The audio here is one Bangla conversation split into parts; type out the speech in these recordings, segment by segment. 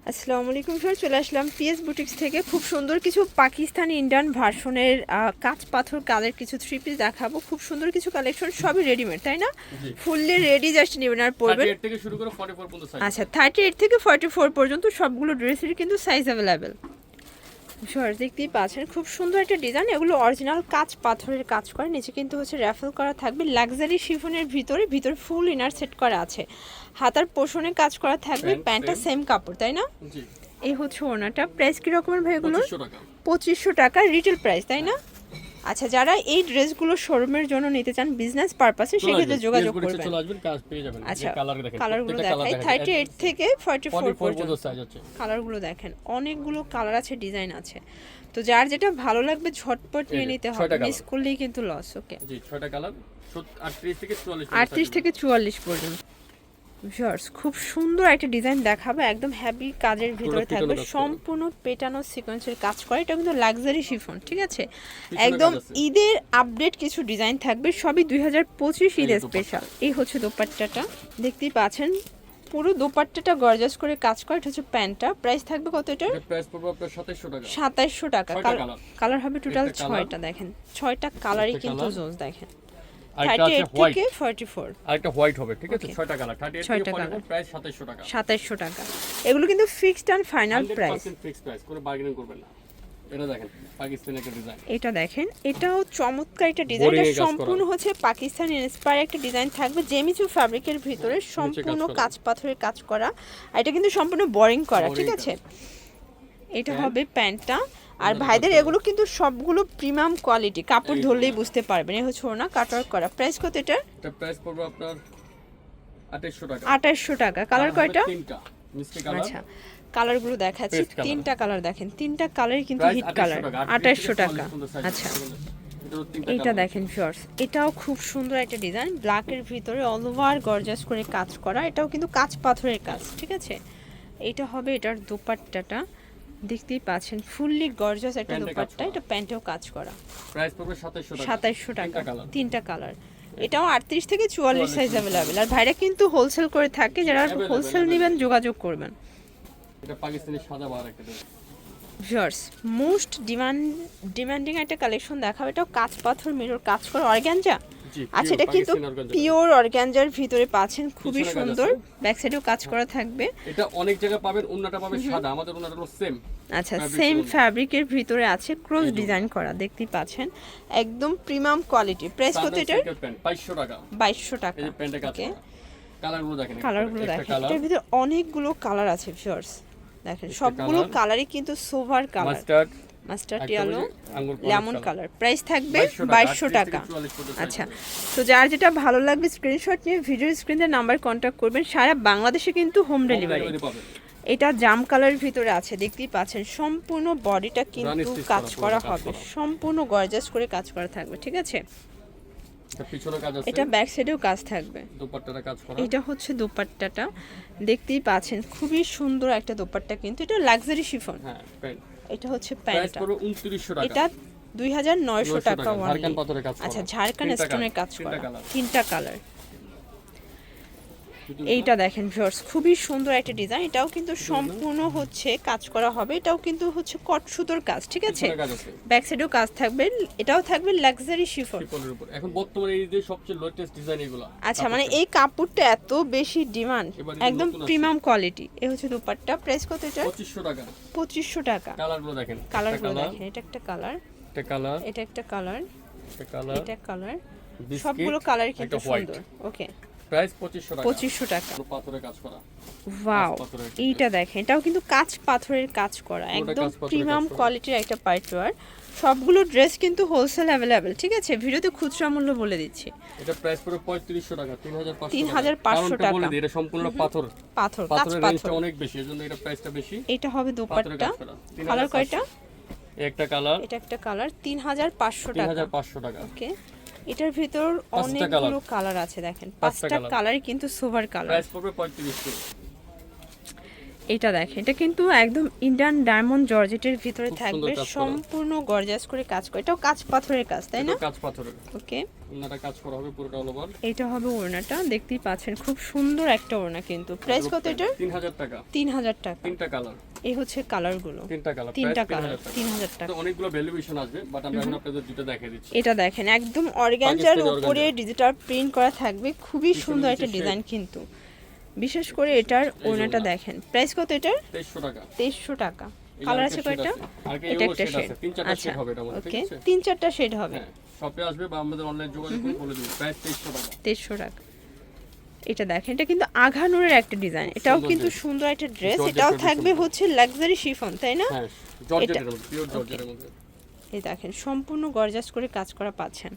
আসসালামু আলাইকুম স্যার, চলে আসলাম পিএস বুটিক্স থেকে। খুব সুন্দর কিছু পাকিস্তানি ইন্ডিয়ান ভার্সনের কাঁচ পাথর কালের কিছু থ্রি পিস দেখাবো। খুব সুন্দর কিছু কালেকশন, সবই রেডিমেড, তাই না? ফুললি রেডি, জাস্ট নেবেন আর পরবেন। 38 থেকে শুরু করে 44 পর্যন্ত সাইজ। আচ্ছা, 38 থেকে 44 পর্যন্ত সবগুলো ড্রেসের কিন্তু সাইজ অ্যাভেলেবেল। শর্ট দেখতেই পাচ্ছেন, খুব সুন্দর একটা ডিজাইন। এগুলো অরিজিনাল কাঁচ পাথরের কাজ করে, নিচে কিন্তু হচ্ছে র্যাফেল করা থাকবে। লাক্সারি শিফনের ভিতরে ফুল ইনার সেট করা আছে। হাতার পোষণে কাজ করা থাকবে, প্যান্টটা সেম কাপড়, তাই না? জি। এই হচ্ছে ওনাটা। প্রাইস কি রকমের ভাই এগুলো? 2500 টাকা। 2500 টাকা রিটেল প্রাইস, তাই না? আচ্ছা, যারা এই ড্রেসগুলো শোরুমের জন্য নিতে চান বিজনেস পারপাসে, সেক্ষেত্রে যোগাযোগ করবেন। চলে আসবেন, কাজ পেয়ে যাবেন। আচ্ছা, কালার দেখেন, কালারগুলো দেখাই। 38 থেকে 44 পর্যন্ত সাইজ আছে। কালারগুলো দেখেন, অনেকগুলো কালার আছে, ডিজাইন আছে। তো যার যেটা ভালো লাগবে ঝটপট নিয়ে নিতে হবে, মিস করলেই কিন্তু লস। ওকে জি, 6টা কালার, 38 থেকে 44। 38 থেকে 44 পর্যন্ত। ভিউয়ার্স, খুব সুন্দর একটা ডিজাইন দেখাবো, একদম হেভি কাজের ভিতরে থাকবে, সম্পূর্ণ পেটানো সিকোয়েন্সের কাজ করে। এটা কিন্তু লাক্সারি শিফন, ঠিক আছে? একদম ঈদের আপডেট কিছু ডিজাইন থাকবে, সবই 2025 ঈদের স্পেশাল। এই হচ্ছে দোপাট্টাটা, দেখতেই পাচ্ছেন পুরো দোপাট্টাটা গর্জাস করে কাজ করে। এটা হচ্ছে প্যান্টটা। প্রাইস থাকবে কত এটা? প্রাইস পড়বে আপনার 2700 টাকা। 2700 টাকা। কালার হবে টোটাল 6টা। দেখেন 6টা কালারই কিন্তু জোস। দেখেন 38 থেকে 44। আরেকটা হোয়াইট হবে, ঠিক আছে? 6টা কালার, 38 থেকে 44, প্রাইস 2700 টাকা। 2700 টাকা। এগুলো কিন্তু fixed and final price. 100% fixed price, কোনো বার্গেনিং করবেন না। এটা দেখেন পাকিস্তানি একটা ডিজাইন। এটা দেখেন, এটাও চমৎকার একটা ডিজাইন। এটা সম্পূর্ণ হচ্ছে পাকিস্তানি ইন্সপায়ার একটা ডিজাইন থাকবে, জেমিচু ফ্যাব্রিকের ভিতরে সম্পূর্ণ কাঁচ পাথরের কাজ করা। আর এটা কিন্তু সম্পূর্ণ বোরিং করা, ঠিক আছে? এটা হবে প্যান্টটা। আর ভাইদের এগুলো কিন্তু সবগুলো প্রিমিয়াম কোয়ালিটি, কাপড় ধরলেই বুঝতে পারবেন। এই হচ্ছে ওনা কাটওয়ার্ক করা। প্রাইস কত এটা? এটা প্রাইস পড়বে আপনার 2800 টাকা। 2800 টাকা। কালার কয়টা? তিনটা মিষ্টি কালার। আচ্ছা, কালারগুলো দেখাচ্ছি। তিনটা কালার দেখেন, তিনটা কালারই কিন্তু হিট কালার। 2800 টাকা। আচ্ছা, এইটা দেখেন ভিউয়ার্স, এটাও খুব সুন্দর একটা ডিজাইন, ব্ল্যাকের ভিতরে অল ওভার গর্জাস করে কাজ করা। এটাও কিন্তু কাঁচ পাথরের কাজ, ঠিক আছে? এইটা হবে এটার দোপাট্টাটা, দেখতেই পাচ্ছেন ফুললি গর্জাস একটা দোপাট্টা। এটা প্যান্টেও কাজ করা। প্রাইস পড়বে 2700 টাকা। 2700 টাকা। তিনটা কালার। এটাও 38 থেকে 44 সাইজ अवेलेबल। আর ভাইরা কিন্তু হোলসেল করে থাকে, যারা হোলসেল নেবেন যোগাযোগ করবেন। এটা পাকিস্তানি সাদা বার একটা ডিজাইন। ভিউয়ার্স, মোস্ট ডিমান্ডিং একটা কালেকশন দেখাবো। এটাও কাঁচ পাথর মিরর কাজ করা অর্গানজা। আচ্ছা, এটা কিন্তু পিওর অর্গানজার ভিতরে পাচ্ছেন, খুবই সুন্দর। ব্যাক সাইডেও কাজ করা থাকবে। এটা অনেক জায়গায় পাবেন, ওন্নাটা পাবেন সাদা, আমাদের ওন্নাটা হলো সেম। আচ্ছা, সেম ফ্যাব্রিকের ভিতরে আছে, ক্রস ডিজাইন করা, দেখতেই পাচ্ছেন, একদম প্রিমিয়াম কোয়ালিটি। প্রাইস কত এটা? 2200 টাকা। 2200 টাকা। এই প্যান্টে কাজ করা। কালারগুলো দেখেন, কালারগুলো দেখেন, এটার ভিতরে অনেকগুলো কালার আছে ভিউয়ার্স। দেখেন সবগুলো কালারই কিন্তু sober colour, mustard yellow, lemon colour. Price থাকবে 2200 টাকা। আচ্ছা, তো যার যেটা ভালো লাগবে স্ক্রিনশট নিয়ে ভিডিও স্ক্রিনে নাম্বার কন্ট্যাক্ট করবেন। সারা বাংলাদেশে কিন্তু হোম ডেলিভারি। এটা জাম কালারের ভিতরে আছে, দেখতেই পাচ্ছেন, সম্পূর্ণ বডিটা কিন্তু কাজ করা হবে, সম্পূর্ণ গর্জাস করে কাজ করা থাকবে, ঠিক আছে? এটা ব্যাক সাইডেও কাজ থাকবে, দোপাট্টাটা কাজ করা। এটা হচ্ছে দোপাট্টাটা, দেখতেই পাচ্ছেন, খুবই সুন্দর একটা দোপাট্টা, কিন্তু এটা লাক্সারি শিফন। হ্যাঁ, প্যান্ট। এটা হচ্ছে প্যান্টটা। প্রাইস পড়বে 2900 টাকা। এটা 2900 টাকা অনলি। ঝাড়খান পাথরের কাজ করা। আচ্ছা, ঝাড়খান স্টোনের কাজ করা, তিনটা কালার। এইটা দেখেন ভিউয়ার্স, খুবই সুন্দর একটা ডিজাইন। এটাও কিন্তু সম্পূর্ণ হচ্ছে কাজ করা হবে, এটাও কিন্তু হচ্ছে কট সুতোর কাজ, ঠিক আছে? ব্যাক সাইডেও কাজ থাকবে, এটাও থাকবে লাক্সারি শিফন। এখন বর্তমানে এই যে সবচেয়ে লেটেস্ট ডিজাইন এগুলো। আচ্ছা, মানে এই কাপড়টা এত বেশি ডিমান্ড, একদম প্রিমিয়াম কোয়ালিটি। এই হচ্ছে দুপাট্টা। প্রাইস কত এটা? 2500 টাকা। 2500 টাকা। কালারগুলো দেখেন, কালারগুলো দেখেন, এটা একটা কালার, এটা কালার, এটা একটা কালার, এটা কালার, এটা কালার, সবগুলো কালার কিন্তু সুন্দর। ওকে, প্রাইস 2500 টাকা। 2500 টাকা। পাথরের কাজ করা। ওয়াও, এইটা দেখেন, এটাও কিন্তু কাঁচ পাথরের কাজ করা, একদম প্রিমিয়াম কোয়ালিটির একটা পার্টওয়ার। সবগুলো ড্রেস কিন্তু হোলসেল अवेलेबल, ঠিক আছে? ভিডিওতে খুচরা মূল্য বলে দিচ্ছি। এটা প্রাইস পুরো 3500 টাকা, 3500 টাকা। বলে দিই, এটা সম্পূর্ণ পাথর, কাঁচ পাথরের পাথর রেঞ্জটা অনেক বেশি, এজন্য এটা প্রাইসটা বেশি। এটা হবে দোপাট্টা। কালার কয়টা? একটা কালার, এটা একটা কালার, 3500 টাকা। 3500 টাকা। ওকে, এটার ভিতর অনেকগুলো কালার আছে, দেখেন পাঁচটা কালারই কিন্তু সোভার কালার। প্রাইস পড়বে 3500। এটা দেখেন, এটা কিন্তু একদম ইন্ডিয়ান ডায়মন্ড জর্জেটের ভিতরে খুব থাকবে, সুন্দর কাজ করা। সম্পূর্ণ গর্জিয়াস করে কাজ করে। এটাও কাঁচ পাথরের কাজ, তাই না? এটা কাজ পাথরের। ওকে, ওনাটা কাজ করা হবে পুরোটা অল ওভার। এটা হবে ওড়নাটা, দেখতেই পাচ্ছেন খুব সুন্দর একটা ওড়না কিন্তু। প্রাইস কত এটার? 3000 টাকা। 3000 টাকা। তিনটা কালার, এই হচ্ছে কালারগুলো, তিনটা কালার, তিনটা প্রাইস কালার, 3000 টাকা। তো অনেকগুলো ভ্যালুয়েশন আসবে, বাট আমরা এখন আপনাদের দুটো দেখিয়ে দিচ্ছি। এটা দেখেন একদম অর্গানজার পাকিস্তানি উপরে organza। ডিজিটাল প্রিন্ট করা থাকবে, খুবই সুন্দর একটা নিচে ডিজাইন কিন্তু। বিশেষ করে এটার ওড়নাটা দেখেন। প্রাইস কত এটার? 2300 টাকা। 2300 টাকা। এই কালার আরেকটা আছে কয়টা? shade আছে। আরেকটা এটা yellow একটা shade শেড। আছে, তিন চারটা আচ্ছা, শেড হবে এটার মধ্যে, ওকে, ঠিক আছে? 3-4টা শেড হবে। হ্যাঁ, শপে আসবে বা আমাদের অনলাইন যোগাযোগ করে বলে দেব। প্রাইস 2300 টাকা। 2300 টাকা। এটা দেখেন, এটা কিন্তু আঘানুরের একটা ডিজাইন, এটাও সুন্দর কিন্তু dress। সুন্দর একটা ড্রেস। জর্জেটের এটাও মধ্যে থাকবে সুন্দর। হচ্ছে লাক্সারি শিফন, তাই না? হ্যাঁ, জর্জেটের মধ্যে, পিওর জর্জেটের মধ্যে। এই দেখেন সম্পূর্ণ গর্জাস করে কাজ করা পাচ্ছেন।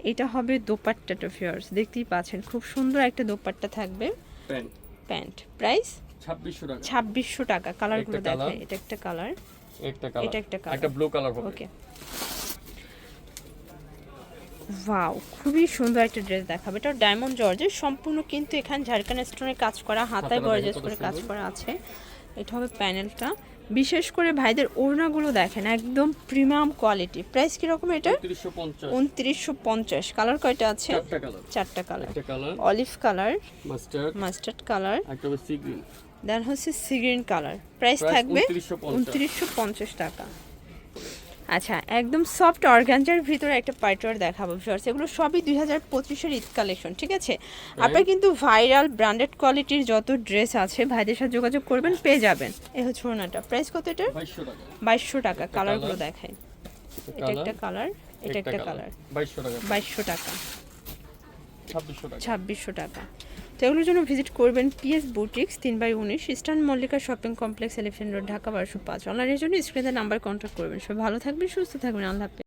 এটা হবে দোপাট্টাটা ফিয়ার্স, দেখতেই পাচ্ছেন খুব সুন্দর একটা দোপাট্টা থাকবে। প্যান্ট প্যান্ট প্রাইস 2600 টাকা। 2600 টাকা। কালারগুলো একটা দেখেন, colour। এটা একটা কালার, একটা কালার, এটা একটা colour। একটা ব্লু কালার হবে। ওকে, ওয়াও, খুবই সুন্দর একটা ড্রেস দেখাবে। এটা ডায়মন্ড জর্জের সম্পূর্ণ কিন্তু এখানে ঝাড়খান স্টোনের কাজ করা, হাতায় হাতাটা দেখেন গর্জিয়াস কত করে কাজ সুন্দর। করা আছে। এটা হবে প্যানেলটা। বিশেষ করে ভাইদের ওড়নাগুলো দেখেন একদম প্রিমিয়াম কোয়ালিটি। প্রাইস কিরকম এটা? 2950। 2950। কালার কয়টা আছে? চারটা কালার, চারটা কালার। একটা colour olive colour, mustard, mustard colour, একটা হবে সি গ্রিন। দেন হচ্ছে sea green colour. Price Price থাকবে 2950 টাকা। আচ্ছা, একদম সফট অর্গানজার ভিতরে একটা পার্টিওয়ার দেখাবো ভিউয়ার্স। এগুলো সবই 2025-এর ঈদ কালেকশন, ঠিক আছে? আপনার কিন্তু ভাইরাল ব্র্যান্ডেড কোয়ালিটির যত ড্রেস আছে ভাইদের সাথে যোগাযোগ করবেন, পেয়ে যাবেন। এই হচ্ছে ওড়নাটা। প্রাইস কত এটা? 2200 টাকা। 2200 টাকা। একটা কালারগুলো colour, দেখাই। এটা একটা কালার, এটা একটা কালার। 2200 টাকা। 2200 টাকা। 2600 টাকা। 2600 টাকা। তো এগুলোর জন্য ভিজিট করবেন PS boutiques 3/19 eastern Mallika shopping complex, elephant road, Dhaka 1205। অনলাইনের জন্য স্ক্রিনে নাম্বার কন্ট্যাক্ট করবেন। সবাই ভালো থাকবেন, সুস্থ থাকবেন, আল্লাহ হাফেজ।